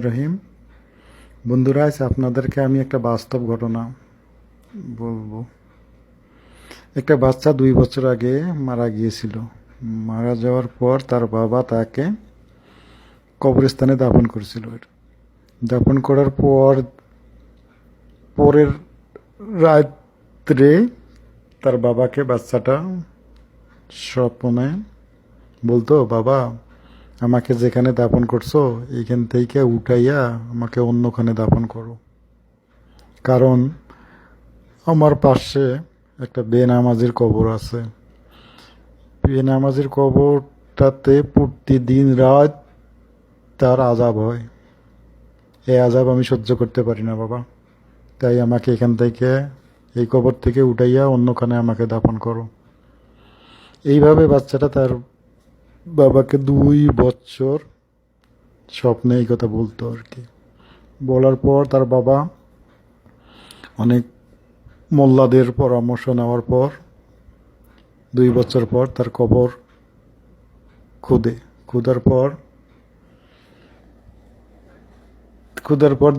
রহিম। বন্ধুরা, আজ আপনাদেরকে আমি একটা বাস্তব ঘটনা বলবো। একটা বাচ্চা 2 বছর আগে মারা গিয়েছিল। মারা যাওয়ার পর তার বাবা তাকে কবরস্থানে দাফন করেছিল। দাফন করার পর পরের রাত্রে তার বাবাকে বাচ্চাটা স্বপ্নে বলতো, বাবা, আমাকে যেখানে দাফন করছো এইখান থেকে উঠাইয়া আমাকে অন্যখানে দাফন করো, কারণ আমার পাশে একটা বেনামাজির কবর আছে। বেনামাজির কবরটাতে প্রতিদিন রাত তার আযাব হয়। এই আযাব আমি সহ্য করতে পারি না বাবা, তাই আমাকে এখান থেকে, এই কবর থেকে উঠাইয়া অন্যখানে আমাকে দাফন করো। এইভাবে বাচ্চাটা তার বাবাকে 2 বছর স্বপ্নে এই কথা বলতো আর কি। বলার পর তার বাবা অনেক মোল্লাদের পরামর্শ নেওয়ার পর 2 বছর পর তার কবর খুদার পর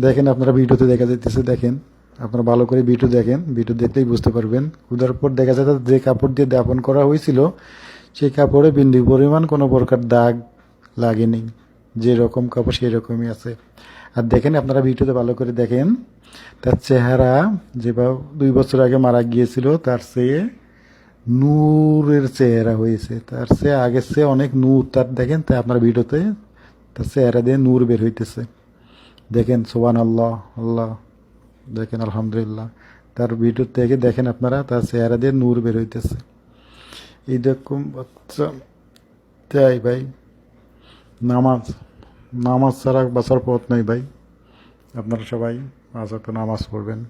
দেখেন আপনারা ভিডিওতে দেখা যাইতেছে, দেখেন আপনারা ভালো করে ভিডিও দেখেন, ভিডিও দেখলেই বুঝতে পারবেন। খুদার পর দেখা যায় যে কাপড় দিয়ে দাফন করা হয়েছিল সেই কাপড়ে বিন্দু পরিমাণ কোনো প্রকার দাগ লাগেনি, যেরকম কাপড় সেই রকমই আছে। আর দেখেন আপনারা ভিডিওতে ভালো করে দেখেন, তার চেহারা যেভাবে 2 বছর আগে মারা গিয়েছিল তার চেয়ে নূরের চেহারা হয়েছে, তার চেয়ে আগের চেয়ে অনেক নূর তার। দেখেন তাই আপনার ভিডিওতে তার চেহারা দিয়ে নূর বের হইতেছে। দেখেন সুবহানাল্লাহ, আল্লাহ, দেখেন আলহামদুলিল্লাহ। তার ভিডিও থেকে দেখেন আপনারা, তার চেহারা দিয়ে নূর বের হইতেছে। এইরকম বাচ্চা তাই ভাই, নামাজ ছাড়া বাঁচার পথ নেই ভাই। আপনারা সবাই 5 ওয়াক্ত নামাজ পড়বেন,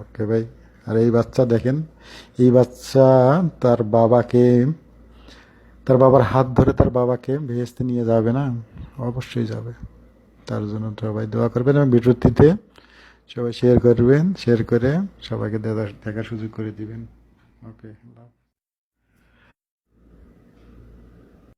ওকে ভাই। আর এই বাচ্চা দেখেন, এই বাচ্চা তার বাবার হাত ধরে তার বাবাকে বেহেশতে নিয়ে যাবে না? অবশ্যই যাবে। তার জন্য সবাই দোয়া করবেন এবং ভিডিওটিতে সবাই শেয়ার করবেন, শেয়ার করে সবাইকে দেখার সুযোগ করে দিবেন। ওকে।